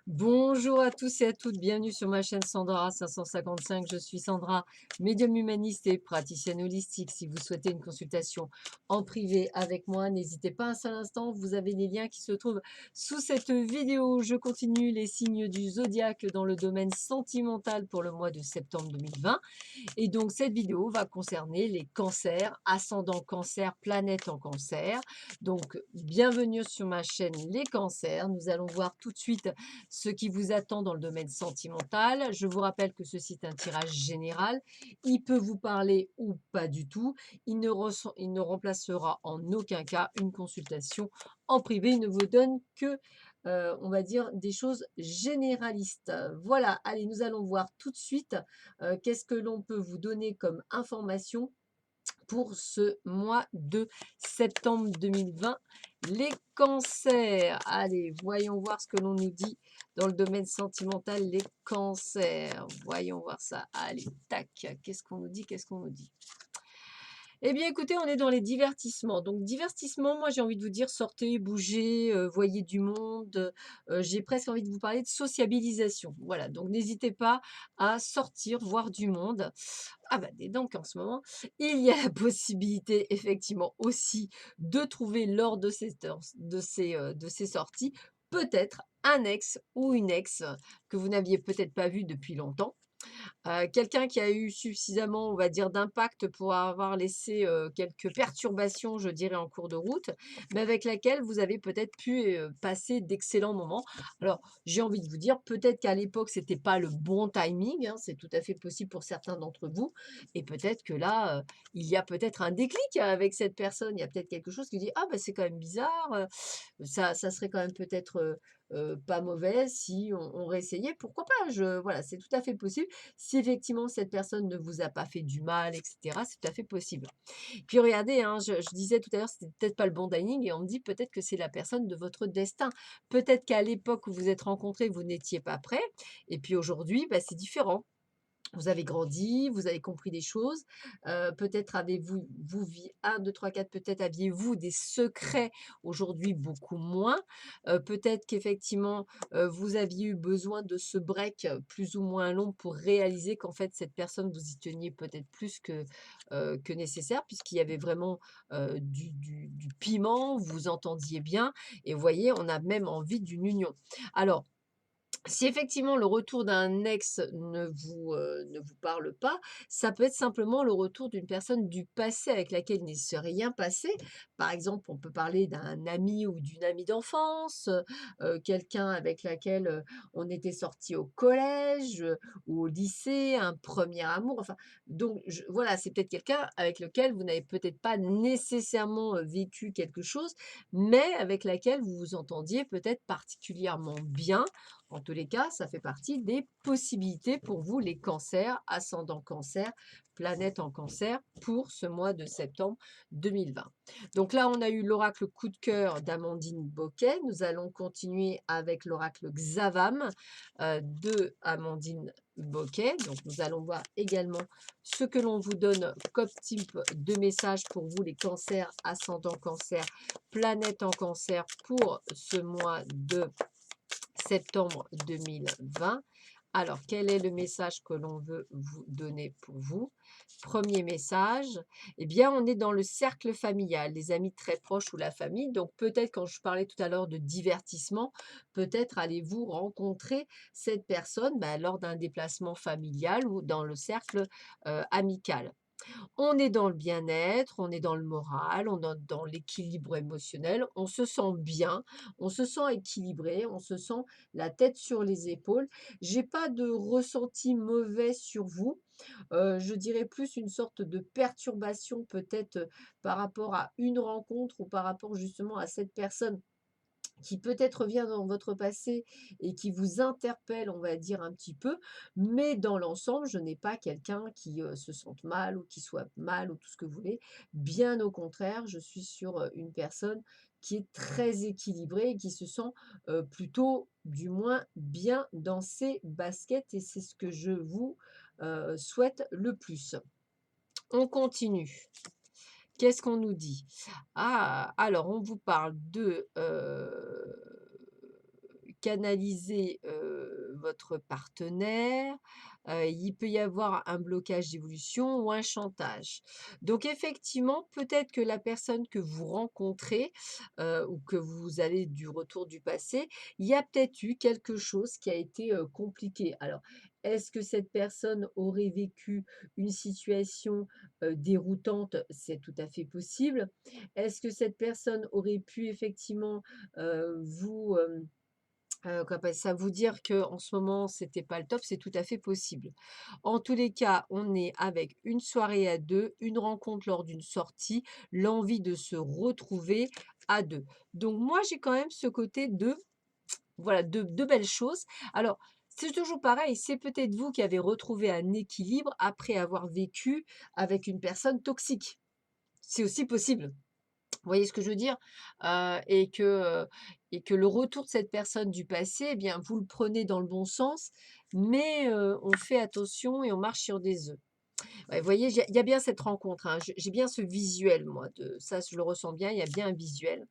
Bonjour à tous et à toutes, bienvenue sur ma chaîne Sandra 555. Je suis Sandra, médium humaniste et praticienne holistique. Si vous souhaitez une consultation en privé avec moi, n'hésitez pas un seul instant. Vous avez les liens qui se trouvent sous cette vidéo. Je continue les signes du zodiaque dans le domaine sentimental pour le mois de septembre 2020. Et donc, cette vidéo va concerner les cancers, ascendant cancer, planète en cancer. Donc, bienvenue sur ma chaîne Les Cancers. Nous allons voir tout de suite ce qui vous attend dans le domaine sentimental. Je vous rappelle que ceci est un tirage général. Il peut vous parler ou pas du tout. Il ne remplacera en aucun cas une consultation en privé. Il ne vous donne que, on va dire, des choses généralistes. Voilà, allez, nous allons voir tout de suite qu'est-ce que l'on peut vous donner comme information pour ce mois de septembre 2020. Les cancers. Allez, voyons voir ce que l'on nous dit dans le domaine sentimental. Les cancers. Voyons voir ça. Allez, tac. Qu'est-ce qu'on nous dit? Qu'est-ce qu'on nous dit? Eh bien, écoutez, on est dans les divertissements. Donc, divertissement, moi, j'ai envie de vous dire, sortez, bougez, voyez du monde. J'ai presque envie de vous parler de sociabilisation. Voilà, donc n'hésitez pas à sortir, voir du monde. Ah bah, dis donc, en ce moment, il y a la possibilité, effectivement, aussi de trouver lors de de ces sorties, peut-être un ex ou une ex que vous n'aviez peut-être pas vu depuis longtemps. Quelqu'un qui a eu suffisamment, on va dire, d'impact pour avoir laissé, quelques perturbations, je dirais, en cours de route, mais avec laquelle vous avez peut-être pu, passer d'excellents moments. Alors, j'ai envie de vous dire, peut-être qu'à l'époque, c'était pas le bon timing, hein, c'est tout à fait possible pour certains d'entre vous et peut-être que là, il y a peut-être un déclic avec cette personne. Il y a peut-être quelque chose qui dit: «Ah, bah, c'est quand même bizarre, ça serait quand même peut-être, pas mauvais si on réessayait». Pourquoi pas? Voilà, c'est tout à fait possible. Si effectivement cette personne ne vous a pas fait du mal et cetera, c'est tout à fait possible. Puis regardez, hein, je disais tout à l'heure, c'était peut-être pas le bon timing et on me dit peut-être que c'est la personne de votre destin. Peut-être qu'à l'époque où vous êtes rencontrés, vous n'étiez pas prêts et puis aujourd'hui, bah, c'est différent. Vous avez grandi, vous avez compris des choses, peut-être avez-vous vous vi 1, 2, 3, 4, peut-être aviez-vous des secrets, aujourd'hui beaucoup moins. Peut-être qu'effectivement, vous aviez eu besoin de ce break, plus ou moins long pour réaliser qu'en fait cette personne vous y teniez peut-être plus que nécessaire puisqu'il y avait vraiment, du piment, vous vous entendiez bien et vous voyez, on a même envie d'une union. Alors si effectivement le retour d'un ex ne vous parle pas, ça peut être simplement le retour d'une personne du passé avec laquelle il ne s'est rien passé. Par exemple, on peut parler d'un ami ou d'une amie d'enfance, quelqu'un avec laquelle, on était sortis au collège, ou au lycée, un premier amour, enfin donc voilà, c'est peut-être quelqu'un avec lequel vous n'avez peut-être pas nécessairement, vécu quelque chose, mais avec laquelle vous vous entendiez peut-être particulièrement bien. En tous les cas, ça fait partie des possibilités pour vous, les cancers, ascendant cancer, planète en cancer, pour ce mois de septembre 2020. Donc là, on a eu l'oracle coup de cœur d'Amandine Boquet. Nous allons continuer avec l'oracle Xavam de Amandine Boquet. Donc nous allons voir également ce que l'on vous donne comme type de message pour vous, les cancers, ascendant cancer, planète en cancer, pour ce mois de septembre 2020. Alors, quel est le message que l'on veut vous donner pour vous? Premier message, eh bien, on est dans le cercle familial, les amis très proches ou la famille. Donc, peut-être, quand je parlais tout à l'heure de divertissement, peut-être allez-vous rencontrer cette personne lors d'un déplacement familial ou dans le cercle amical. On est dans le bien-être, on est dans le moral, on est dans l'équilibre émotionnel, on se sent bien, on se sent équilibré, on se sent la tête sur les épaules. J'ai pas de ressenti mauvais sur vous. Je dirais plus une sorte de perturbation peut-être, par rapport à une rencontre ou par rapport justement à cette personne qui peut-être revient dans votre passé et qui vous interpelle, on va dire un petit peu, mais dans l'ensemble, je n'ai pas quelqu'un qui, se sente mal ou qui soit mal ou tout ce que vous voulez. Bien au contraire, je suis sur, une personne qui est très équilibrée et qui se sent, plutôt, du moins, bien dans ses baskets et c'est ce que je vous, souhaite le plus. On continue. Qu'est-ce qu'on nous dit? Ah! Alors on vous parle de, canaliser, votre partenaire, il peut y avoir un blocage d'évolution ou un chantage. Donc effectivement, peut-être que la personne que vous rencontrez, ou que vous avez du retour du passé, il y a peut-être eu quelque chose qui a été, compliqué. Alors, est-ce que cette personne aurait vécu une situation, déroutante? C'est tout à fait possible. Est-ce que cette personne aurait pu effectivement, vous, qu'on appelle ça, vous dire que en ce moment, c'était pas le top? C'est tout à fait possible. En tous les cas, on est avec une soirée à 2, une rencontre lors d'une sortie, l'envie de se retrouver à 2. Donc moi, j'ai quand même ce côté de voilà, de belles choses. Alors, c'est toujours pareil, c'est peut-être vous qui avez retrouvé un équilibre après avoir vécu avec une personne toxique. C'est aussi possible. Vous voyez ce que je veux dire? Et que le retour de cette personne du passé, eh bien, vous le prenez dans le bon sens, mais on fait attention et on marche sur des œufs. Ouais, vous voyez, il y a bien cette rencontre, hein. J'ai bien ce visuel, moi, de ça, je le ressens bien, il y a bien un visuel.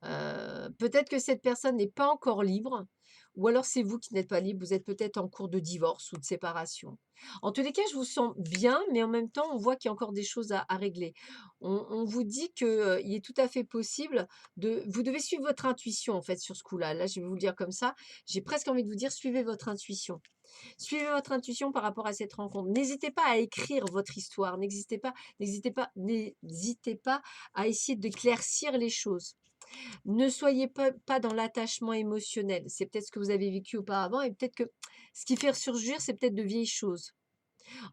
Peut-être que cette personne n'est pas encore libre ou alors c'est vous qui n'êtes pas libre, vous êtes peut-être en cours de divorce ou de séparation. En tous les cas, je vous sens bien, mais en même temps, on voit qu'il y a encore des choses à régler. On vous dit que, il est tout à fait possible de vous devez suivre votre intuition, en fait, sur ce coup-là. Là, je vais vous le dire comme ça. J'ai presque envie de vous dire: «Suivez votre intuition». Suivez votre intuition par rapport à cette rencontre. N'hésitez pas à écrire votre histoire, n'hésitez pas à essayer d'éclaircir les choses. Ne soyez pas dans l'attachement émotionnel. C'est peut-être ce que vous avez vécu auparavant et peut-être que ce qui fait ressurgir, c'est peut-être de vieilles choses.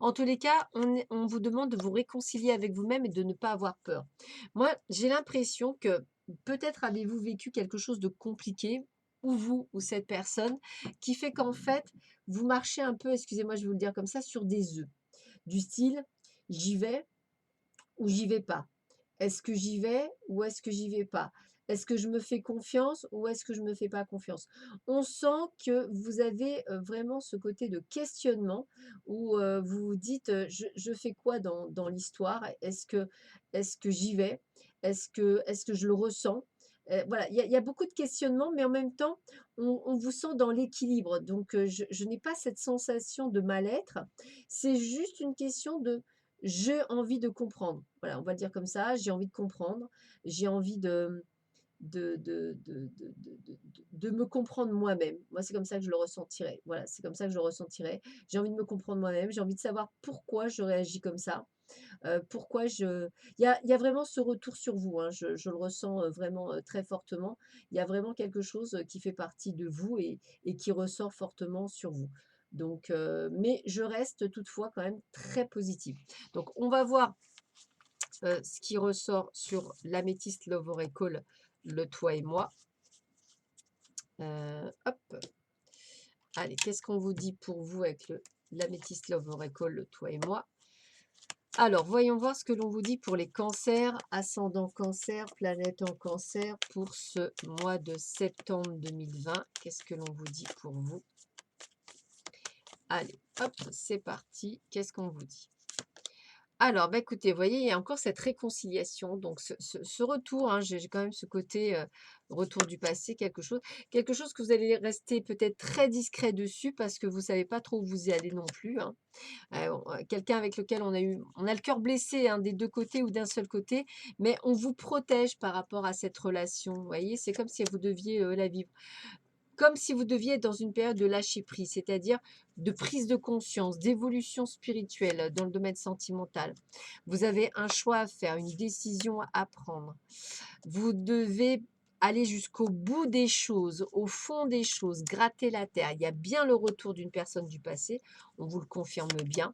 En tous les cas, on vous demande de vous réconcilier avec vous-même et de ne pas avoir peur. Moi, j'ai l'impression que peut-être avez-vous vécu quelque chose de compliqué, ou vous, ou cette personne, qui fait qu'en fait, vous marchez un peu, excusez-moi, je vais vous le dire comme ça, sur des œufs. Du style, j'y vais ou j'y vais pas. Est-ce que j'y vais ou est-ce que j'y vais pas? Est-ce que je me fais confiance ou est-ce que je me fais pas confiance? On sent que vous avez, vraiment ce côté de questionnement où, vous vous dites, «Je fais quoi dans l'histoire? Est-ce que j'y vais? Est-ce que je le ressens?» Voilà, il y a beaucoup de questionnements, mais en même temps, on vous sent dans l'équilibre. Donc, je n'ai pas cette sensation de mal-être. C'est juste une question de j'ai envie de comprendre. Voilà, on va le dire comme ça, j'ai envie de comprendre, j'ai envie de me comprendre moi-même. Moi, c'est comme ça que je le ressentirais. Voilà, c'est comme ça que je le ressentirais. J'ai envie de me comprendre moi-même, j'ai envie de savoir pourquoi je réagis comme ça, pourquoi je il y a vraiment ce retour sur vous, hein, je le ressens, vraiment, très fortement. Il y a vraiment quelque chose, qui fait partie de vous et qui ressort fortement sur vous. Donc mais je reste toutefois quand même très positive. Donc on va voir, ce qui ressort sur l'améthyste Love Oracle, le toi et moi. Hop, allez, qu'est-ce qu'on vous dit pour vous avec l'améthyste Love Oracle, le toi et moi? Alors, voyons voir ce que l'on vous dit pour les cancers, ascendant cancer, planète en cancer pour ce mois de septembre 2020. Qu'est-ce que l'on vous dit pour vous? Allez, hop, c'est parti. Qu'est-ce qu'on vous dit? Alors, bah, écoutez, vous voyez, il y a encore cette réconciliation, donc ce retour, hein, j'ai quand même ce côté, retour du passé, quelque chose que vous allez rester peut-être très discret dessus parce que vous ne savez pas trop où vous y allez non plus, hein. Quelqu'un avec lequel on a le cœur blessé, hein, des 2 côtés ou d'un seul côté, mais on vous protège par rapport à cette relation, vous voyez? C'est comme si vous deviez, la vivre. Comme si vous deviez être dans une période de lâcher prise, c'est-à-dire de prise de conscience, d'évolution spirituelle dans le domaine sentimental. Vous avez un choix à faire, une décision à prendre. Vous devez aller jusqu'au bout des choses, au fond des choses, gratter la terre. Il y a bien le retour d'une personne du passé, on vous le confirme bien.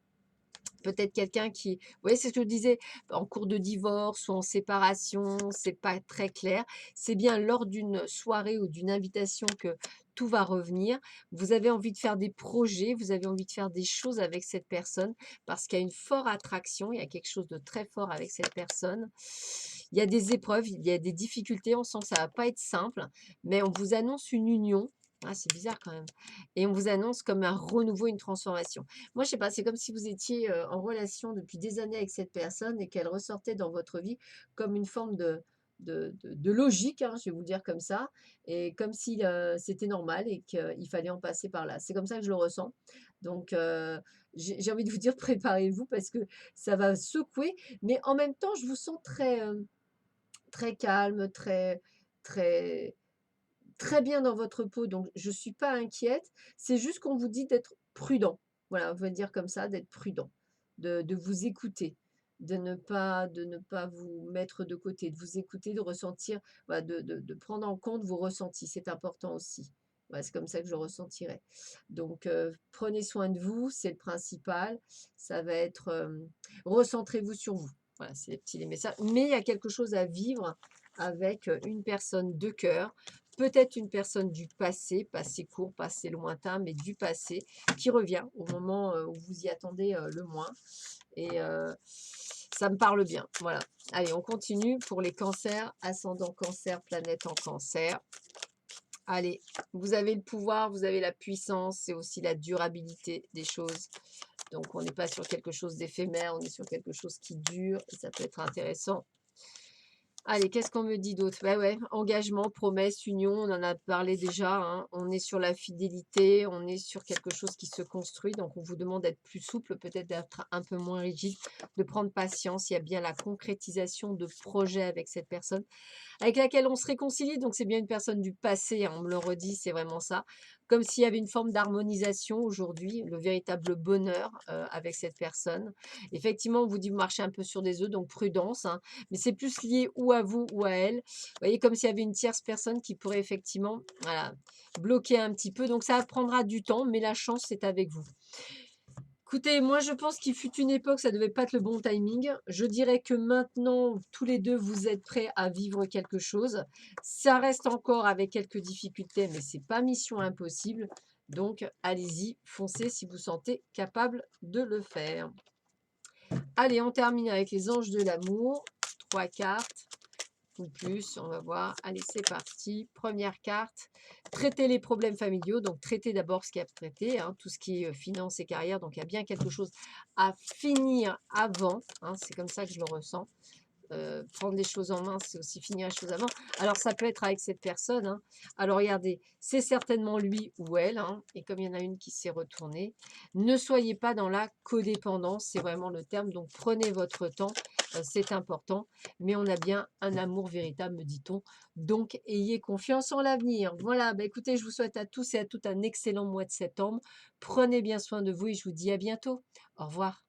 Peut-être quelqu'un qui, vous voyez, c'est ce que je disais, en cours de divorce ou en séparation, c'est pas très clair. C'est bien lors d'une soirée ou d'une invitation que tout va revenir. Vous avez envie de faire des projets, vous avez envie de faire des choses avec cette personne parce qu'il y a une forte attraction, il y a quelque chose de très fort avec cette personne. Il y a des épreuves, il y a des difficultés, on sent que ça va pas être simple, mais on vous annonce une union. Ah, c'est bizarre quand même. Et on vous annonce comme un renouveau, une transformation. Moi, je sais pas, c'est comme si vous étiez, en relation depuis des années avec cette personne et qu'elle ressortait dans votre vie comme une forme de logique, hein, je vais vous le dire comme ça, et comme si c'était normal et qu'il fallait en passer par là. C'est comme ça que je le ressens. Donc, j'ai envie de vous dire, préparez-vous parce que ça va secouer, mais en même temps, je vous sens très calme, très, très bien dans votre peau, donc je ne suis pas inquiète. C'est juste qu'on vous dit d'être prudent. Voilà, on va dire comme ça, d'être prudent, de vous écouter, de ne pas vous mettre de côté, de vous écouter, de ressentir, voilà, de prendre en compte vos ressentis. C'est important aussi. Voilà, c'est comme ça que je le ressentirai. Donc, prenez soin de vous, c'est le principal. Ça va être, recentrez-vous sur vous. Voilà, c'est les messages. Mais il y a quelque chose à vivre avec une personne de cœur, peut-être une personne du passé, passé court, passé lointain, mais du passé, qui revient au moment où vous y attendez le moins. Et ça me parle bien. Voilà. Allez, on continue pour les cancers, ascendant cancer, planète en cancer. Allez, vous avez le pouvoir, vous avez la puissance, c'est aussi la durabilité des choses. Donc, on n'est pas sur quelque chose d'éphémère, on est sur quelque chose qui dure et ça peut être intéressant. Allez, qu'est-ce qu'on me dit d'autre? Bah ouais, engagement, promesse, union, on en a parlé déjà, hein. On est sur la fidélité, on est sur quelque chose qui se construit. Donc, on vous demande d'être plus souple, peut-être d'être un peu moins rigide, de prendre patience. Il y a bien la concrétisation de projets avec cette personne avec laquelle on se réconcilie. Donc, c'est bien une personne du passé, hein, on me le redit, c'est vraiment ça. Comme s'il y avait une forme d'harmonisation aujourd'hui, le véritable bonheur avec cette personne. Effectivement, on vous dit, vous marchez un peu sur des œufs, donc prudence, hein, mais c'est plus lié ou à vous ou à elle. Vous voyez, comme s'il y avait une tierce personne qui pourrait effectivement, voilà, bloquer un petit peu. Donc, ça prendra du temps, mais la chance, c'est avec vous. Écoutez, moi je pense qu'il fut une époque, ça devait pas être le bon timing. Je dirais que maintenant, tous les deux, vous êtes prêts à vivre quelque chose. Ça reste encore avec quelques difficultés, mais c'est pas mission impossible. Donc, allez-y, foncez si vous sentez capable de le faire. Allez, on termine avec les anges de l'amour. 3 cartes ou plus, on va voir. Allez, c'est parti. Première carte, traiter les problèmes familiaux. Donc, traiter d'abord ce qu'il y a à traiter, hein, tout ce qui est finance et carrière. Donc, il y a bien quelque chose à finir avant, hein, c'est comme ça que je le ressens. Prendre les choses en main, c'est aussi finir les choses avant. Alors, ça peut être avec cette personne, hein. Alors, regardez, c'est certainement lui ou elle, hein, et comme il y en a une qui s'est retournée, ne soyez pas dans la codépendance, c'est vraiment le terme. Donc, prenez votre temps, c'est important, mais on a bien un amour véritable, me dit-on. Donc, ayez confiance en l'avenir. Voilà, bah, écoutez, je vous souhaite à tous et à toutes un excellent mois de septembre. Prenez bien soin de vous et je vous dis à bientôt. Au revoir.